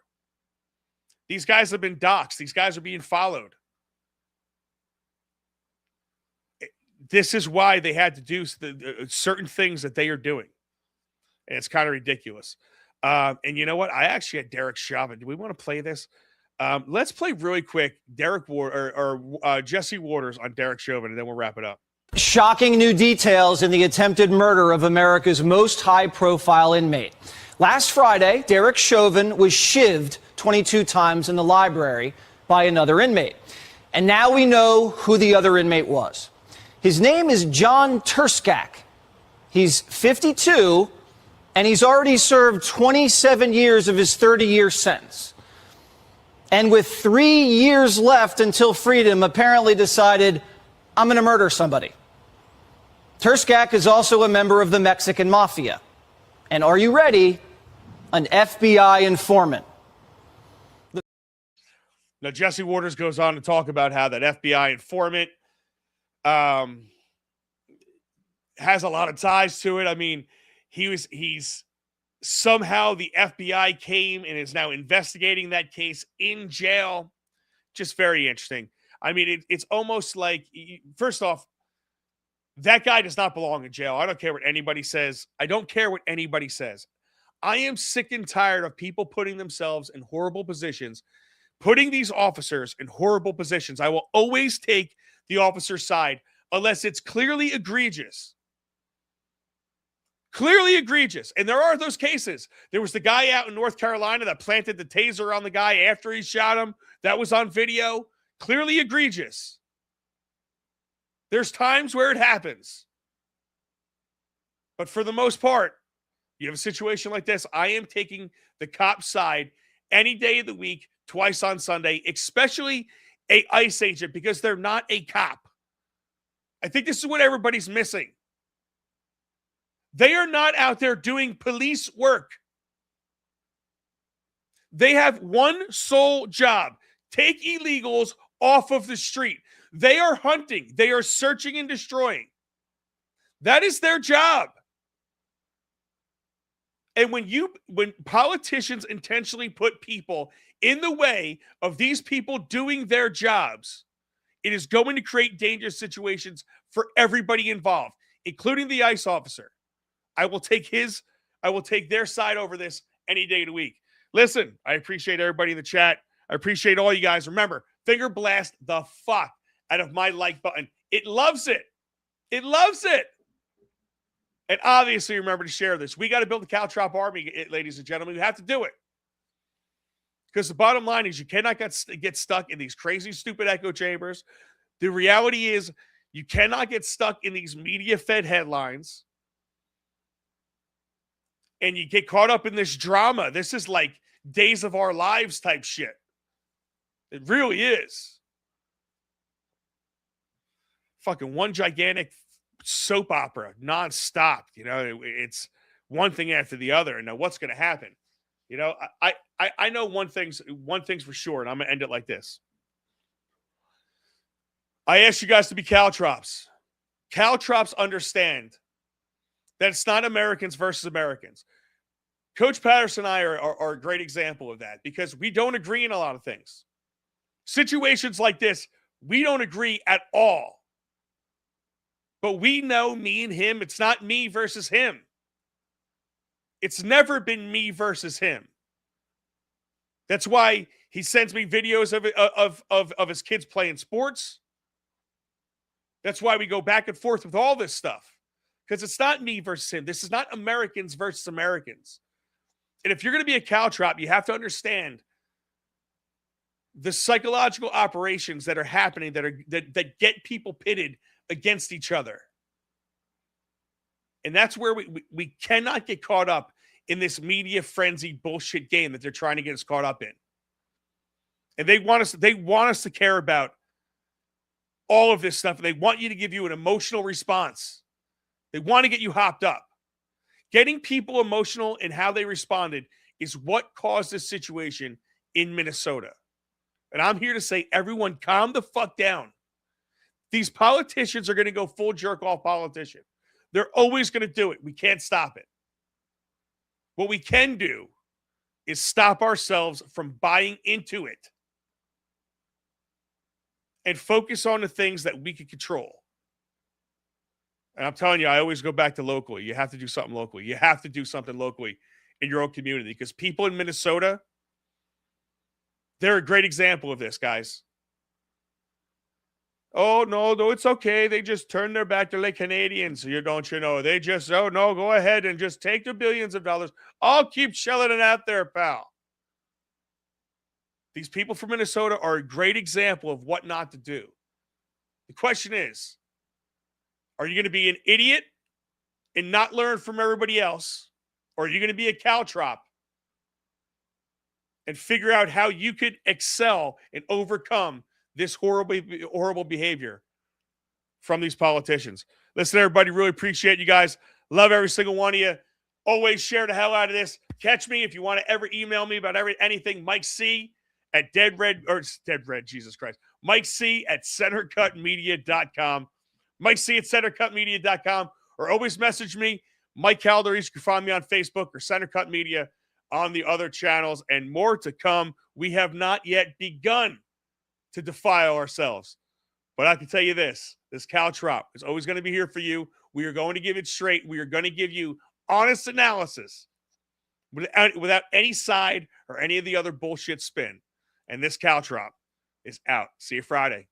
These guys have been doxxed. These guys are being followed. This is why they had to do certain things that they are doing. And it's kind of ridiculous. And you know what? I actually had Derek Chauvin. Do we want to play this? Let's play really quick Jesse Waters on Derek Chauvin, and then we'll wrap it up. Shocking new details in the attempted murder of America's most high-profile inmate. Last Friday, Derek Chauvin was shivved 22 times in the library by another inmate. And now we know who the other inmate was. His name is John Turskak. He's 52, and he's already served 27 years of his 30-year sentence. And with 3 years left until freedom, apparently decided, I'm going to murder somebody. Turskak is also a member of the Mexican mafia. And are you ready? An FBI informant. Now, Jesse Waters goes on to talk about how that FBI informant has a lot of ties to it. I mean, he's somehow the FBI came and is now investigating that case in jail. Just very interesting. I mean, it's almost like, first off, that guy does not belong in jail. I don't care what anybody says. I don't care what anybody says. I am sick and tired of people putting themselves in horrible positions, putting these officers in horrible positions. I will always take the officer's side unless it's clearly egregious. Clearly egregious. And there are those cases. There was the guy out in North Carolina that planted the taser on the guy after he shot him. That was on video. Clearly egregious. There's times where it happens. But for the most part, you have a situation like this, I am taking the cop's side any day of the week, twice on Sunday, especially a ICE agent, because they're not a cop. I think this is what everybody's missing. They are not out there doing police work. They have one sole job: take illegals off of the street. They are hunting. They are searching and destroying. That is their job. And when politicians intentionally put people in the way of these people doing their jobs, it is going to create dangerous situations for everybody involved, including the ICE officer. I will take their side over this any day of the week. Listen, I appreciate everybody in the chat. I appreciate all you guys. Remember, finger blast the fuck out of my like button. It loves it. It loves it. And obviously, remember to share this. We got to build a Caltrop army, ladies and gentlemen. We have to do it. Because the bottom line is you cannot get stuck in these crazy, stupid echo chambers. The reality is you cannot get stuck in these media-fed headlines. And you get caught up in this drama. This is like Days of Our Lives type shit. It really is. Fucking one gigantic soap opera nonstop. You know, it's one thing after the other. And now what's going to happen? You know, I know one thing's for sure, and I'm going to end it like this. I ask you guys to be Caltrops. Caltrops understand that it's not Americans versus Americans. Coach Patterson and I are a great example of that because we don't agree in a lot of things. Situations like this, we don't agree at all. But we know, me and him, it's not me versus him. It's never been me versus him. That's why he sends me videos of his kids playing sports. That's why we go back and forth with all this stuff. Because it's not me versus him. This is not Americans versus Americans. And if you're going to be a caltrop, you have to understand the psychological operations that are happening that get people pitted against each other. And that's where we cannot get caught up in this media frenzy bullshit game that they're trying to get us caught up in. And they want us to care about all of this stuff. They want you to give you an emotional response. They want to get you hopped up. Getting people emotional in how they responded is what caused this situation in Minnesota. And I'm here to say, everyone, calm the fuck down. These politicians are going to go full jerk-off politician. They're always going to do it. We can't stop it. What we can do is stop ourselves from buying into it and focus on the things that we can control. And I'm telling you, I always go back to locally. You have to do something locally. You have to do something locally in your own community, because people in Minnesota, they're a great example of this, guys. Oh, no, it's okay. They just turn their back. They're like Canadians. Don't you know? They just, oh, no, go ahead and just take the billions of dollars. I'll keep shelling it out there, pal. These people from Minnesota are a great example of what not to do. The question is, are you going to be an idiot and not learn from everybody else? Or are you going to be a caltrop and figure out how you could excel and overcome this horrible behavior from these politicians? Listen, everybody, really appreciate you guys. Love every single one of you. Always share the hell out of this. Catch me if you want to ever email me about anything. Mike C at Jesus Christ. Mike C at centercutmedia.com. Mike C at centercutmedia.com. Or always message me, Mike Calderis. You can find me on Facebook or Center Cut Media on the other channels, and more to come. We have not yet begun to defile ourselves. But I can tell you this caltrop is always going to be here for you. We are going to give it straight. We are going to give you honest analysis without any side or any of the other bullshit spin. And this caltrop is out. See you Friday.